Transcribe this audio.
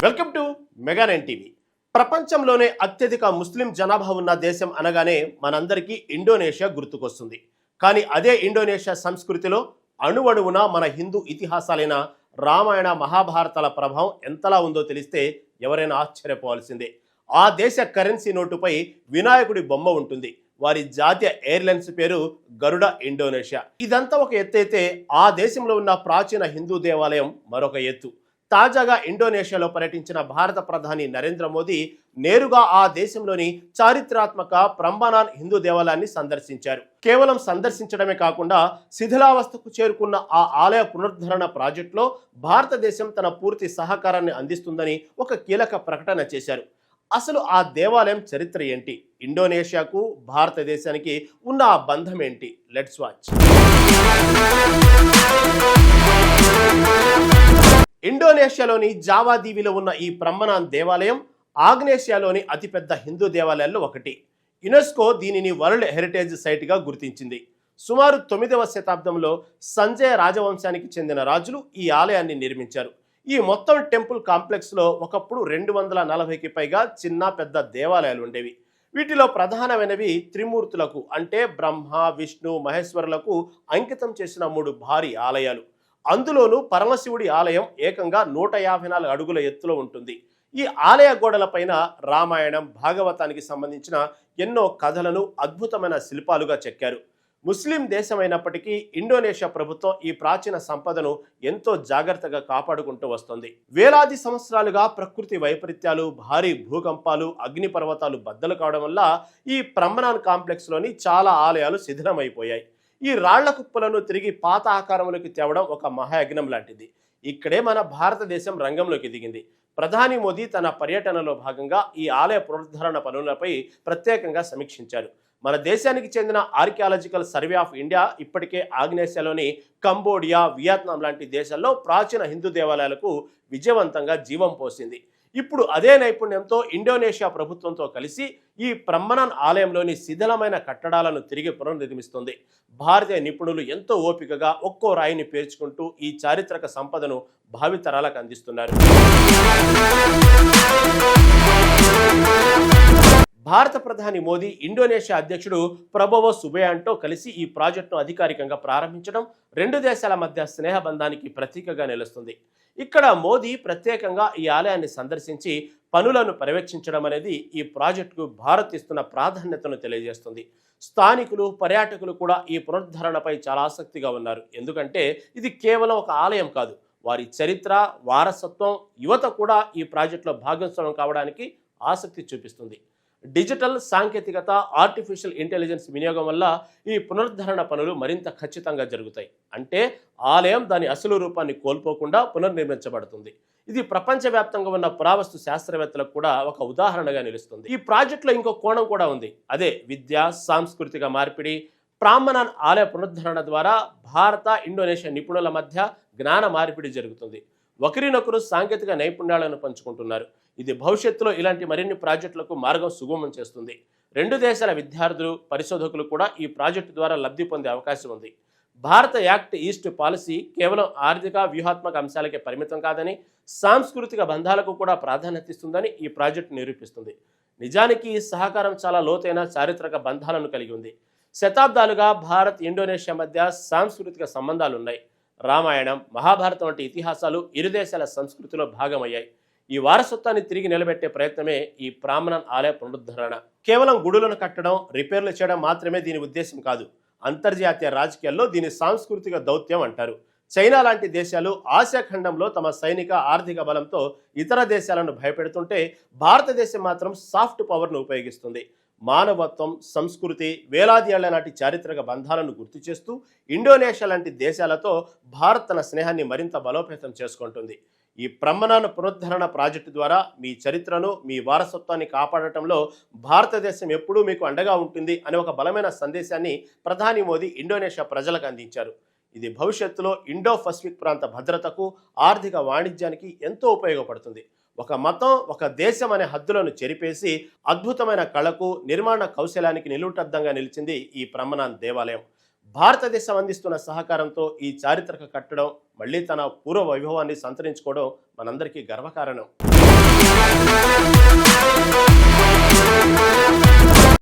Welcome to mega 9 TV. ప్రపంచంలోనే అత్యధిక ముస్లిం జనాభా ఉన్న దేశం అనగానే మనందరికీ ఇండోనేషియా గుర్తుకొస్తుంది. కానీ అదే ఇండోనేషియా సంస్కృతిలో అణువణువున మన హిందూ ఇతిహాసాలైన రామాయణ మహాభారతాల ప్రభావం ఎంతలా ఉందో తెలిస్తే ఎవరైనా ఆశ్చర్యపోవాల్సిందే. ఆ దేశ కరెన్సీ నోటుపై వినాయకుడి బొమ్మ ఉంటుంది. వారి జాతీయ ఎయిర్లైన్స్ పేరు గరుడ ఇండోనేషియా. ఇదంతా ఒక ఎత్తు అయితే ఆ దేశంలో ఉన్న ప్రాచీన హిందూ దేవాలయం మరొక ఎత్తు. తాజాగా ఇండోనేషియాలో పర్యటించిన భారత ప్రధాని నరేంద్ర మోదీ నేరుగా ఆ దేశంలోని చారిత్రాత్మక ప్రంబనాన్ హిందూ దేవాలయాన్ని సందర్శించారు. కేవలం సందర్శించడమే కాకుండా శిథిలావస్థకు చేరుకున్న ఆ ఆలయ పునరుద్ధరణ ప్రాజెక్టులో భారతదేశం తన పూర్తి సహకారాన్ని అందిస్తుందని ఒక కీలక ప్రకటన చేశారు. అసలు ఆ దేవాలయం చరిత్ర ఏంటి, ఇండోనేషియాకు భారతదేశానికి ఉన్న ఆ బంధం ఏంటి? Let's watch. ఇండోనేషియాలోని జావా దీవిలో ఉన్న ఈ ప్రంబనాన్ దేవాలయం ఆగ్నేషియాలోని అతిపెద్ద హిందూ దేవాలయాల్లో ఒకటి. యునెస్కో దీనిని వరల్డ్ హెరిటేజ్ సైట్గా గుర్తించింది. సుమారు 9వ శతాబ్దంలో సంజయ రాజవంశానికి చెందిన రాజులు ఈ ఆలయాన్ని నిర్మించారు. ఈ మొత్తం టెంపుల్ కాంప్లెక్స్లో ఒకప్పుడు 240కి పైగా చిన్న పెద్ద దేవాలయాలు ఉండేవి. వీటిలో ప్రధానమైనవి త్రిమూర్తులకు అంటే బ్రహ్మ, విష్ణు, మహేశ్వరులకు అంకితం చేసిన 3 భారీ ఆలయాలు. అందులోనూ పరమశివుడి ఆలయం ఏకంగా 154 అడుగుల ఎత్తులో ఉంటుంది. ఈ ఆలయ గోడలపైన రామాయణం, భాగవతానికి సంబంధించిన ఎన్నో కథలను అద్భుతమైన శిల్పాలుగా చెక్కారు. ముస్లిం దేశమైనప్పటికీ ఇండోనేషియా ప్రభుత్వం ఈ ప్రాచీన సంపదను ఎంతో జాగ్రత్తగా కాపాడుకుంటూ వస్తుంది. వేలాది సంవత్సరాలుగా ప్రకృతి వైపరీత్యాలు, భారీ భూకంపాలు, అగ్నిపర్వతాలు బద్దలు కావడం వల్ల ఈ ప్రంబనాన్ కాంప్లెక్స్లోని చాలా ఆలయాలు శిథిలమైపోయాయి. ఈ రాళ్ల కుప్పలను తిరిగి పాత ఆకారంలోకి తేవడం ఒక మహాయజ్ఞం లాంటిది. ఇక్కడే మన భారతదేశం రంగంలోకి దిగింది. ప్రధాని మోదీ తన పర్యటనలో భాగంగా ఈ ఆలయ పునరుద్ధరణ పనులపై ప్రత్యేకంగా సమీక్షించారు. మన దేశానికి చెందిన ఆర్కియాలజికల్ సర్వే ఆఫ్ ఇండియా ఇప్పటికే ఆగ్నేసియాలోని కంబోడియా, వియత్నాం లాంటి దేశాల్లో ప్రాచీన హిందూ దేవాలయాలకు విజయవంతంగా జీవం పోసింది. ఇప్పుడు అదే నైపుణ్యంతో ఇండోనేషియా ప్రభుత్వంతో కలిసి ఈ ప్రంబనాన్ ఆలయంలోని శిథిలమైన కట్టడాలను తిరిగి పునర్నిర్మిస్తుంది. భారతీయ నిపుణులు ఎంతో ఓపికగా ఒక్కో రాయిని పేర్చుకుంటూ ఈ చారిత్రక సంపదను భావితరాలకు అందిస్తున్నారు. భారత ప్రధాని మోదీ ఇండోనేషియా అధ్యక్షుడు ప్రబోవో సుబియాంటో కలిసి ఈ ప్రాజెక్టును అధికారికంగా ప్రారంభించడం 2 దేశాల మధ్య స్నేహబంధానికి ప్రతీకగా నిలుస్తుంది. ఇక్కడ మోదీ ప్రత్యేకంగా ఈ ఆలయాన్ని సందర్శించి పనులను పర్యవేక్షించడం అనేది ఈ ప్రాజెక్టుకు భారత్ ఇస్తున్న ప్రాధాన్యతను తెలియజేస్తుంది. స్థానికులు, పర్యాటకులు కూడా ఈ పునరుద్ధరణపై చాలా ఆసక్తిగా ఉన్నారు. ఎందుకంటే ఇది కేవలం ఒక ఆలయం కాదు, వారి చరిత్ర, వారసత్వం. యువత కూడా ఈ ప్రాజెక్టులో భాగస్వామ్యం కావడానికి ఆసక్తి చూపిస్తుంది. డిజిటల్ సాంకేతికత, ఆర్టిఫిషియల్ ఇంటెలిజెన్స్ వినియోగం వల్ల ఈ పునరుద్ధరణ పనులు మరింత ఖచ్చితంగా జరుగుతాయి. అంటే ఆలయం దాని అసలు రూపాన్ని కోల్పోకుండా పునర్నిర్మించబడుతుంది. ఇది ప్రపంచవ్యాప్తంగా ఉన్న పురావస్తు శాస్త్రవేత్తలకు కూడా ఒక ఉదాహరణగా నిలుస్తుంది. ఈ ప్రాజెక్టులో ఇంకో కోణం కూడా ఉంది. అదే విద్య, సాంస్కృతిక మార్పిడి. ప్రంబనాన్ ఆలయ పునరుద్ధరణ ద్వారా భారత, ఇండోనేషియా నిపుణుల మధ్య జ్ఞాన మార్పిడి జరుగుతుంది. ఒకరినొకరు సాంకేతిక నైపుణ్యాలను పంచుకుంటున్నారు. ఇది భవిష్యత్తులో ఇలాంటి మరిన్ని ప్రాజెక్టులకు మార్గం సుగమం చేస్తుంది. 2 దేశాల విద్యార్థులు, పరిశోధకులు కూడా ఈ ప్రాజెక్టు ద్వారా లబ్ధి పొందే అవకాశం ఉంది. భారత యాక్ట్ ఈస్ట్ పాలసీ కేవలం ఆర్థిక, వ్యూహాత్మక అంశాలకే పరిమితం కాదని, సాంస్కృతిక బంధాలకు కూడా ప్రాధాన్యత ఇస్తుందని ఈ ప్రాజెక్టు నిరూపిస్తుంది. నిజానికి ఈ సహకారం చాలా లోతైన చారిత్రక బంధాలను కలిగి ఉంది. శతాబ్దాలుగా భారత్, ఇండోనేషియా మధ్య సాంస్కృతిక సంబంధాలున్నాయి. రామాయణం, మహాభారతం వంటి ఇతిహాసాలు ఇరు దేశాల సంస్కృతిలో భాగమయ్యాయి. ఈ వారసత్వాన్ని తిరిగి నిలబెట్టే ప్రయత్నమే ఈ ప్రంబనాన్ ఆలయ పునరుద్ధరణ. కేవలం గుడులను కట్టడం, రిపేర్లు చేయడం మాత్రమే దీని ఉద్దేశం కాదు. అంతర్జాతీయ రాజకీయాల్లో దీని సాంస్కృతిక దౌత్యం అంటారు. చైనా లాంటి దేశాలు ఆసియా ఖండంలో తమ సైనిక, ఆర్థిక బలంతో ఇతర దేశాలను భయపెడుతుంటే భారతదేశం మాత్రం సాఫ్ట్ పవర్ను ఉపయోగిస్తుంది. మానవత్వం, సంస్కృతి, వేలాది ఏళ్ల నాటి చారిత్రక బంధాలను గుర్తు చేస్తూ ఇండోనేషియా లాంటి దేశాలతో భారత్ తన స్నేహాన్ని మరింత బలోపేతం చేసుకుంటుంది. ఈ ప్రంబనాన్ పునరుద్ధరణ ప్రాజెక్టు ద్వారా మీ చరిత్రను, మీ వారసత్వాన్ని కాపాడటంలో భారతదేశం ఎప్పుడూ మీకు అండగా ఉంటుంది అనే ఒక బలమైన సందేశాన్ని ప్రధాని మోదీ ఇండోనేషియా ప్రజలకు అందించారు. ఇది భవిష్యత్తులో ఇండో పసిఫిక్ ప్రాంత భద్రతకు, ఆర్థిక వాణిజ్యానికి ఎంతో ఉపయోగపడుతుంది. ఒక మతం, ఒక దేశం అనే హద్దులను చెరిపేసి అద్భుతమైన కళకు, నిర్మాణ కౌశలానికి నిలువుటద్దంగా నిలిచింది ఈ ప్రంబనాన్ దేవాలయం. భారతదేశం అందిస్తున్న సహకారంతో ఈ చారిత్రక కట్టడం మళ్ళీ తన పూర్వ వైభవాన్ని సంతరించుకోవడం మనందరికీ గర్వకారణం.